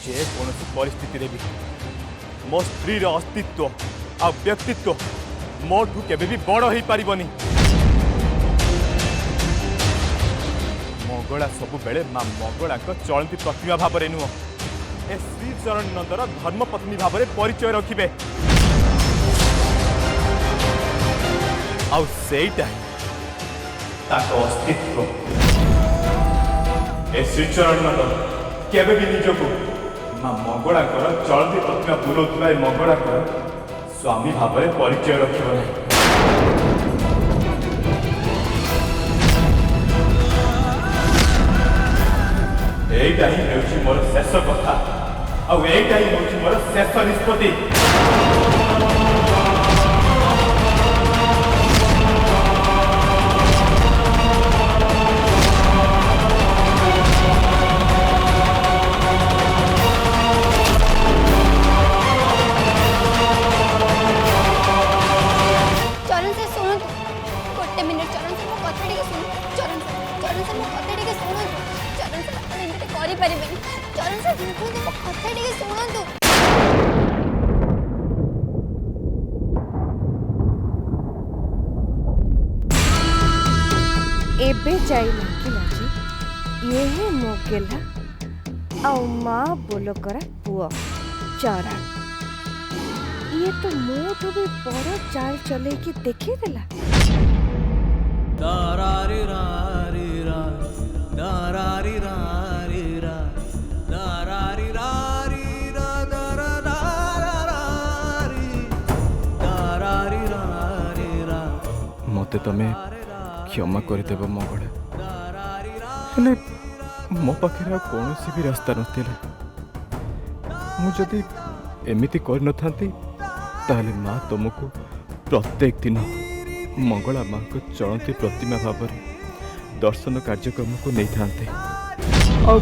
जे कौन परिस्थिति भी मो स्त्री अस्तित्व आ व्यक्तित्व मोठू केबे भी बड़ हो पारिबनी। मंगला सबु बेले मां मंगला चलती प्रतिमा भाव नुह ए श्रीचरण नंदर धर्मपत्नी भाव परिचय रखिबे। अस्तित्व ए श्रीचरण नंदन केबे भी निजको मां मंगला चलती प्रतिमा बुलाउवा मंगला स्वामी भाव परिचय रखिब नहीं। एटा ही हेउछि मोर शेष कथा आ एटा ही हेउछि मोर शेष निष्पत्ति। एबे जाई लागिला जी ये है मोगेला आउ माँ बोलकरा पुआ चरण। ये तो मोठू भी बड़ चाल चले की देखी देला। दारारी रारी रा दारारी रारी रा दारारी रारी रा दारारी रारी रा। मते तमे क्षमा करदेव मंगला हेले मो पाखे कौन भी रास्ता नथिला। मुझे एमती कर न ताले माँ तुमको प्रत्येक दिन मंगला माँ को चलती प्रतिमा भाव दर्शन कार्यक्रम को नहीं थांते और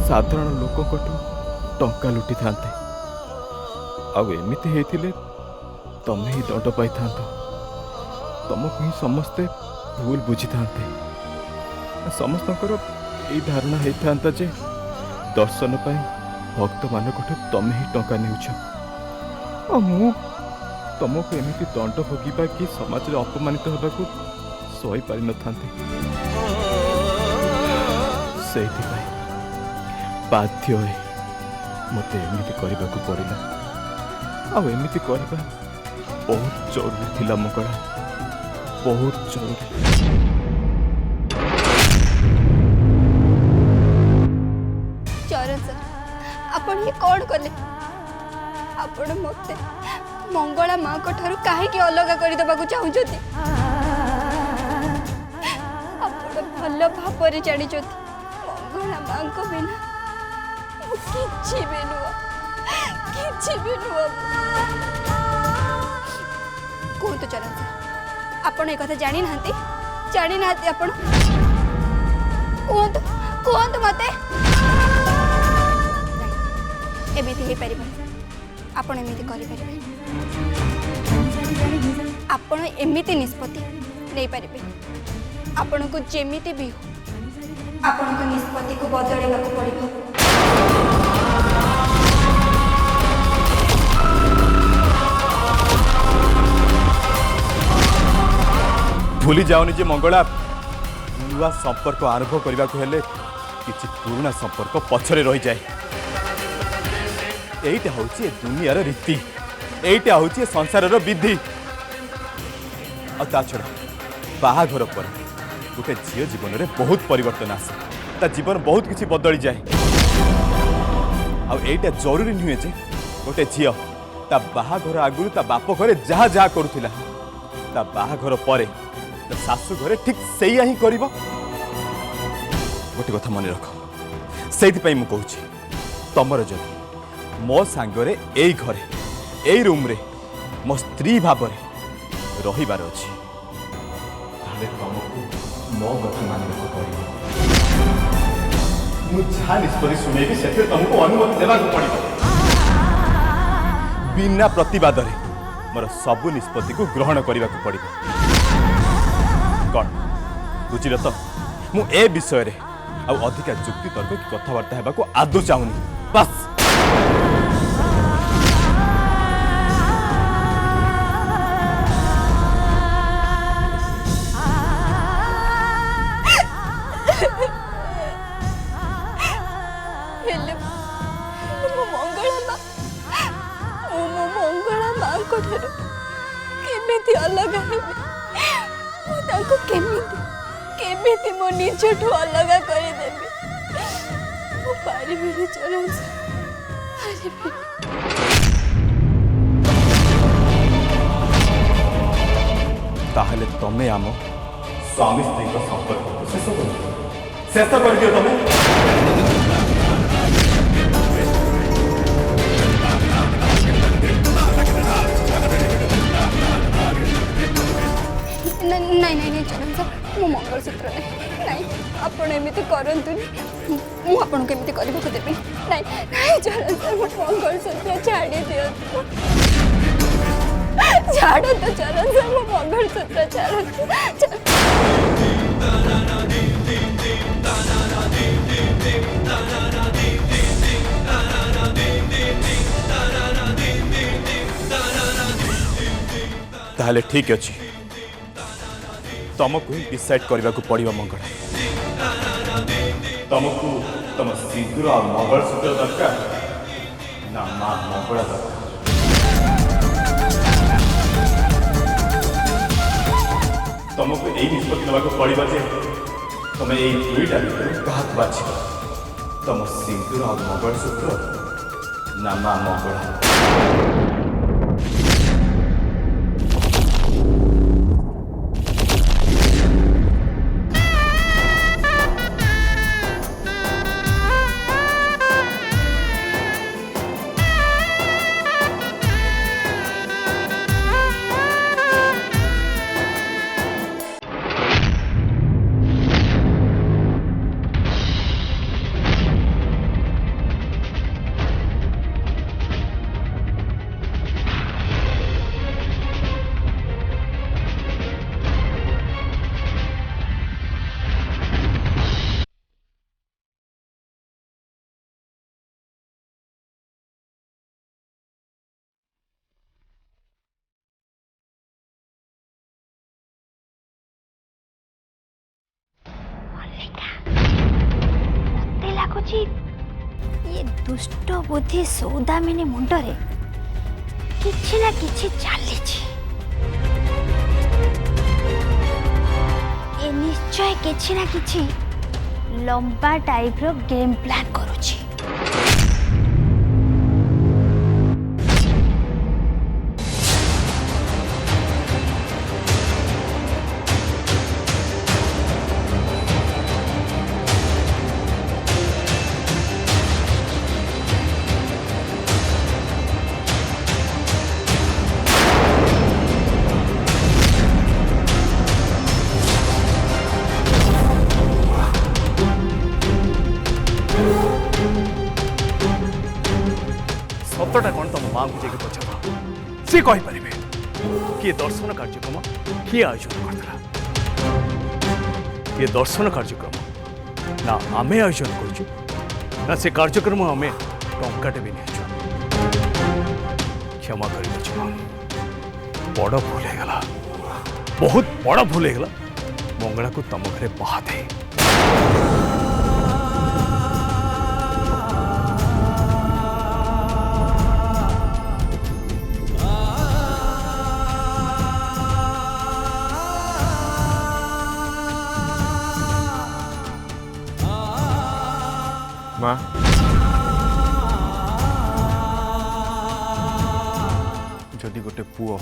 साधारण लोक टंका लुटी थांते। आमती होते तमें ही दंड पाई था तुमको ही समस्ते भूल बुझी था। समस्त यही धारणा होता जे दर्शन पाई भक्त मान तमें ही टंका नहीं तुमको एमती दंड भोगवा कि समाज अपमानित होगा सही पारि न था। से बाध्य मत एमती करने को पड़ा आमती करवा बहुत जरूरी थिला मंगला बहुत जरूरी। चरण सर आपण ये कौन कले आपण मते मंगला माँ को ठारू काहे अलग करदेवा चाहूँगी। आपण भल भाव जानी मंगला माँ को बिना किछि भी नुह कहतु चरण सर आपण एक जानी ना आपण कहतु मते एमती हो पार आपण एमती करें आपण एमती निष्पत्ति नहीं पारे आपण को जेमिति भी हो आपण को निष्पत्ति को बदलवा पड़ो। भूली जाओनी जे मंगला नुआ संपर्क आरंभ करने को हेले किछि पुराना संपर्क पछरे रही जाए। एटा होची दुनियार रीति एटा होची संसारर विधि। आ छड़ा बाहाघर पर गोटे झील जीवन में बहुत परिवर्तन आसे ता जीवन बहुत किसी बदली जाए। आईटा जरूरी नुहे जे गोटे झील ता बाहाघर आगुरी ता बाप घरे जहाँ जहाँ करुला ता बाहाघर पर शाशु घरे ठीक से ही करिबो। गोटे कथा मन रख से कहूँ तमर जदि मो सांगरे एई घरे एई रूम रे मो स्त्री भाव रहिबार अछि ताले तुमको मो कथा मानक पड़ो। मु जहाँ निष्पत्ति सुनेबी से तुमको अनुमति देवा पड़ो। बिना प्रतिवाद मोर सबु निष्पत्ति को ग्रहण करने को पड़ो। कौन बुझिल तो मु ए विषय रे आ अधिका जुक्ति तर्क की कथबार्ता हेबा को आदौ चाहूनी बस। केमिति मो निजठू अलग करदेवी मु पारिबिनी चरण पारिबिनी। ताहले तमे आम स्वामी स्त्री संपर्क शेष कर दियो तमे। नहीं नहीं नहीं चरण सर मो मंगलसूत्र नहीं आपण एमती करतुनि मु आपन केमती करबा को देबी नहीं नहीं चरण सर मो मंगलसूत्र छाड़ी दियो छाड़ो तो चरण सर मो मंगलसूत्र छाड़ो। ताहले ठीक अच्छी तुमको ही डिसाइड करने को पड़ो मंगला तुमको तुम सिंदूर और मंगलसूत्र दरकार ना मां मंगला दरकार। तुमको यही निष्पत्ति नाक पड़ा जे तुम यही दुईटा भर क्या बाछ तुम सिंदूर और मंगलसूत्र ना मां मंगला। ये दुष्ट बुद्धि सौदामिनी मुंडरे किछि ना किछि चाली ये निश्चय किछि ना किछि लंबा टाइप रो गेम प्लान करूछि। सतटा कौन तुम माँ को जाकर पचार सी कहीपर किए दर्शन कार्यक्रम किए आयोजन करता ये दर्शन कार्यक्रम ना आमे आयोजन करूँ ना से कार्यक्रम आमे टंकाटे भी नहीं क्षमा कर बड़ भूल होगला बहुत बड़ भूल होगला मंगला को तुम घरे बाहा दे। माँ जदि गोटे पुओ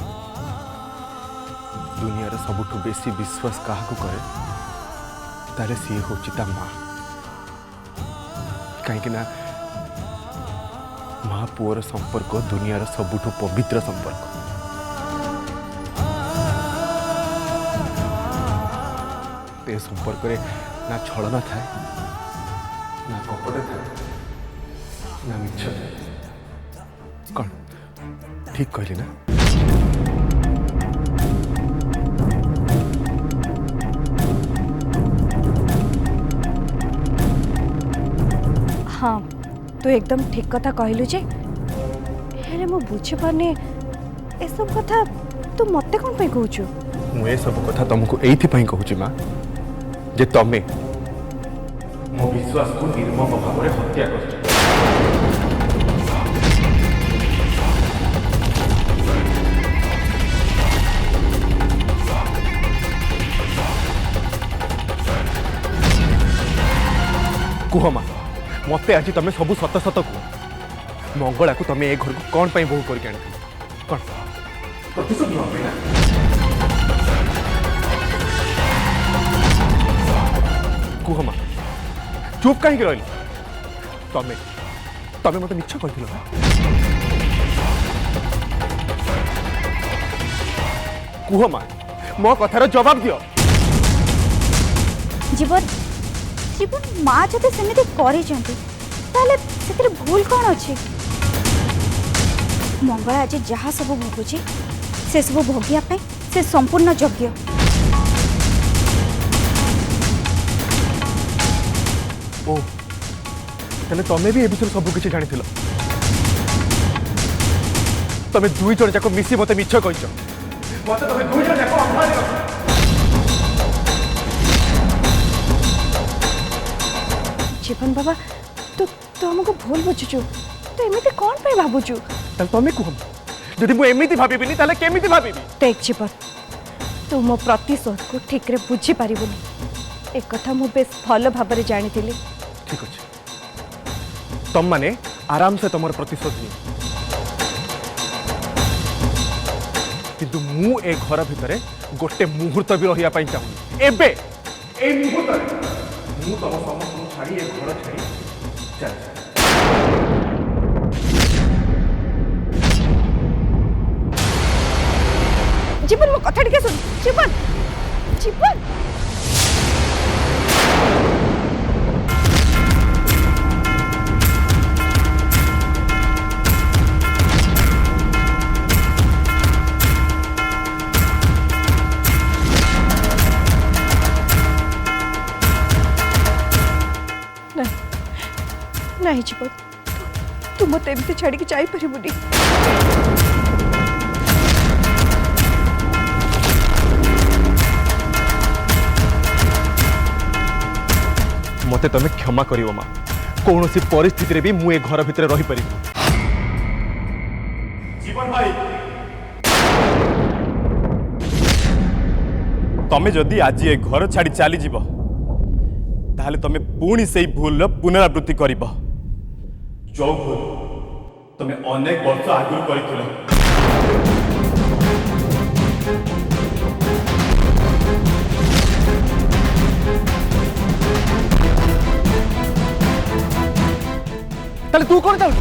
दुनिया सबुठ बेसी विश्वास क्या करे ताले सी हूँ माँ कहीं माँ पुओर संपर्क दुनिया सबुठ पवित्र संपर्क। ते संपर्क रे ना छलना थाए ना कपट थाए ना मिछ थाए कौन ठीक कहली ना। हाँ तू एकदम ठीक कथा कहलु जे हेले मु बुझी पारने ए सब कथा तू मते कोन पे कहूछु। मु ए सब कथा तुमको एथि पई कहूची मां जे तमे मो विश्वास को निर्मम भाव रे हत्या करछ। कुह मा मते आज तुम सब सत सत कुह मंगला को तुम ए घर को कौन पाई बोहू करके आनी कौन प्रतिशोध नवा पे ना कुह मा चुप कहीं रही तमें तमें मत मिछ कहथिल कुह मा मो कथार जवाब दियो जीवन जीवन माँ जब सेमती कर भूल कौन अच्छे मंगला आज जहाँ सब भोगुची से सब भोगिया से संपूर्ण योग्य ओ तने तमें भी ए विषय सब किसी जानी तमें दुई जन जाक मिसी मत मिछ कह जीवन बाबा तू हमको भूल बुझुचु तो एमती कौन पे भाबुचु तमें कह जदि मुझे एमती भावी ताले केमिति भावी देख जीवन तू मो प्रतिशोध को ठीक रे बुझी पारिबुनी एक कथा मु बेस भल भाबरे जानी थिली ठीक अच्छे तुम माने आराम से तुम प्रतिशोध नहीं किंतु मु ए घर भितर गोटे मुहूर्त भी रहा चाहूनी एबे ए मुहूर्त मु तुम समस्त छाड़ी ए घर छाड़ी चल जीवन मो कथा टिके सुन जीवन जीवन नहीं जीवन तू मत एमती छाड़ी जाई परिबुनी मते तमें क्षमा करियो मां कौन सी परिस्थिति भी मुझे घर भितर रही पारि जीवन भाई तमें जदि आज ये घर छाड़ी चली जीव ताहले तमें पुणी से भूल पुनरावृत्ति करिब जो भूल तमें अनेक वर्ष आगु कर तू कौन चाहूँ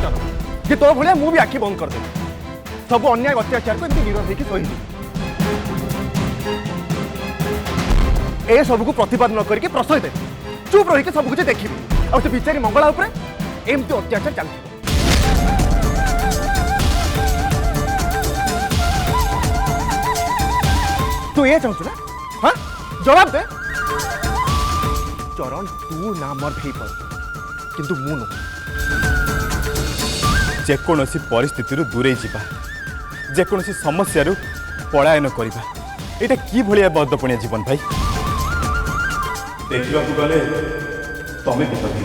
जे तोर भाया मु भी आखि बंद करदे सब अन्याय अत्याचार को निरोध होकर सही ए सब को प्रतिवाद न करके प्रश्रय दे चुप रही सब कुछ देखी और से बिचारी मंगला एमती अत्याचार चलती तू ये चाहू ना हाँ जवाब दे चरण तू ना मर किंतु मु नुह जेकोसी परिस्थिति दूरे जावा जेकोसी समस्या पलायन करवा यहाँ कि भाया बदपणिया जीवन भाई देखा गले तमें विपत्ति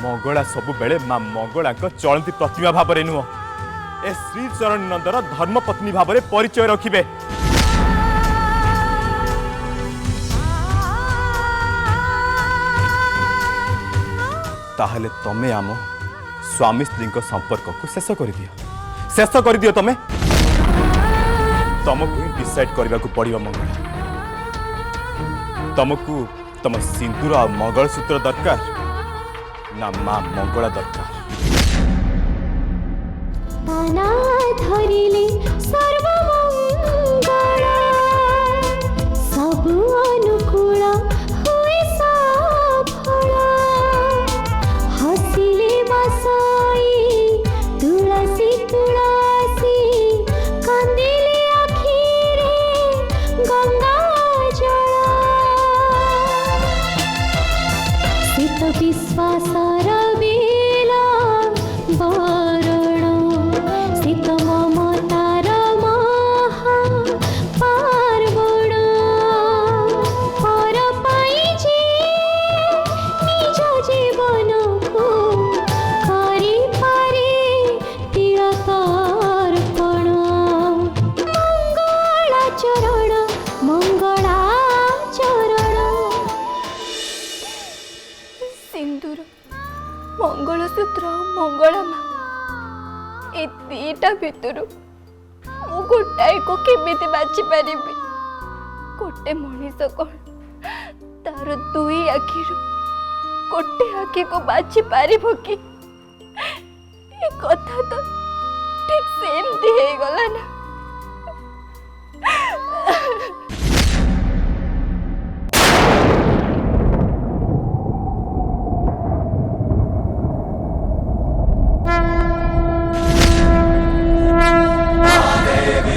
मंगला सबु बेले मां मंगला चलती प्रतिमा भाव नुह ए श्री चरण नंदर धर्मपत्नी भाव परिचय रखिबे ताहले तमे आम स्वामी स्त्री संपर्क को शेष कर दियो तमे तुमको ही डिसाइड करने को पड़ो मंगला तुमको तुम सिंदूर और मंगलसूत्र दरकार ना मां मंगला दरकार धरिले सर्वमंगल सब अनुकूल हुए सफल हसिले बसाई तुलसी तुलसी कंदिले आखिरे गंगा जल शीत विश्वासर बेला बरण शीत ममता दुईटा भितर मु गोटाए को केमिति बाछि पारिबि गोटे मनीष कौन तार दुई आखिरु गोटे आखि को बाछि पारिबो कि ए कथा तो ठीक सेमती हे गला ना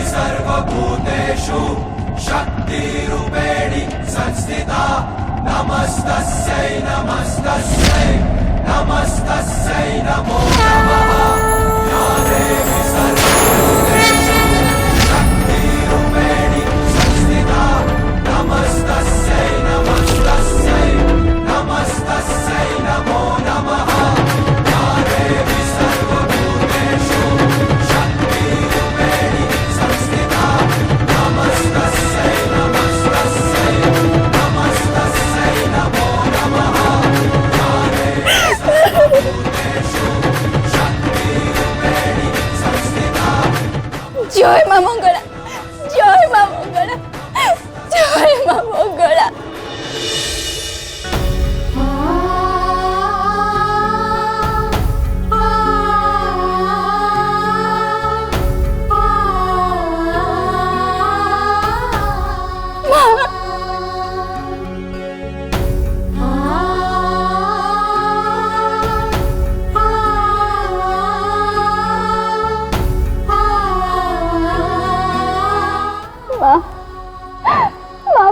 सर्वभूतेषु शक्तिरूपेणि संस्थिता नमस्तस्यै नमस्तस्यै नमस्तस्यै नमो नमः या देवी सर्वभूतेषु शक्तिरूपेणि संस्थिता नमस्तस्यै नमस्तस्यै नमस्तस्यै नमो नमः या देवी सर्वभूतेषु शक्तिरूपेणि संस्थिता नमस्तस्यै नमस्तस्यै नमस्तस्यै नमो नमः या देवी सर्वभूतेषु शक्तिरूपेणि संस्थिता। जय मां मंगला जय मां मंगला जय मां मंगला।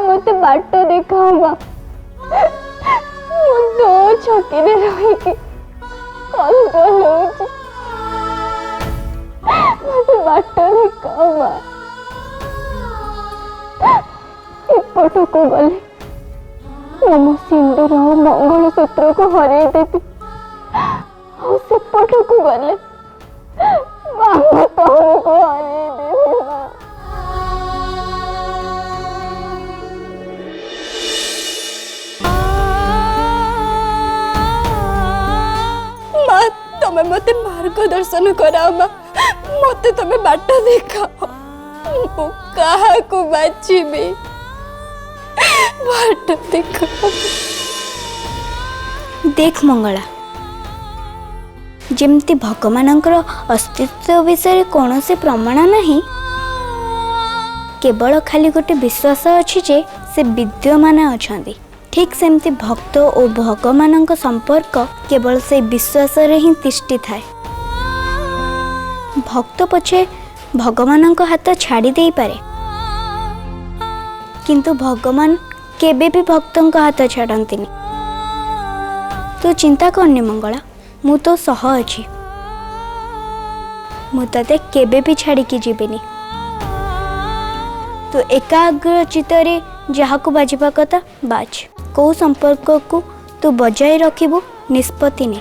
मत बाट देखाओ मां मु दो छकी रे रही कि कल बोलूची मत बाट देखाओ मां एपट को गले मो सिंदूर और मंगलसूत्र को हरई देवी और सेपट को गले मां तुमको हरई देवी मां तमे मते मार्गदर्शन कराओ मां मते तमे बाट देखाओ मु कहा को बाछिबे बाट देखाओ। देख मंगला जेमती भगवानंकर अस्तित्व विषय कौन से प्रमाण नहीं केवल खाली गोटे विश्वास अच्छी जे से विद्यमान अछंती ठीक सेमती भक्त और भगवान संपर्क केवल से विश्वास रे ही तिष्ठि थाए। भक्त पछे भगवान हाथ छाड़ी दे पारे किंतु भगवान केबे भी भक्तों हाथ छाड़ती। तू चिंता करनी मंगला मु तो सह अच्छी मु तते केबे भी छाड़ी की जीवेनी। तू एकाग्र चित्तरे जहाँ को बाजिबा कथा बाज कौ संपर्क को तू बजाय रखिबू निष्पत्ति ने।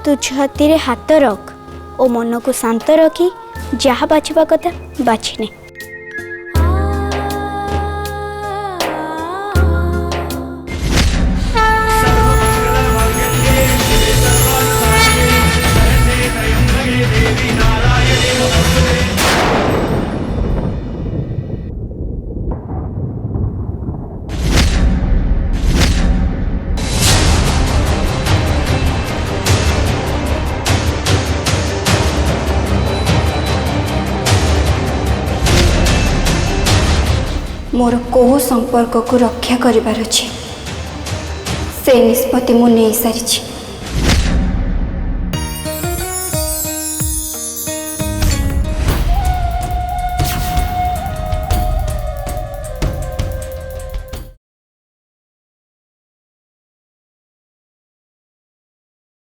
तू छाती रे हाथ रख और मन को शांत रखी जहाँ बाछिबा कथा बाछिने। मोर कोह संपर्क को रक्षा करिबार अछि से निष्पत्ति मु नहीं सारिछि।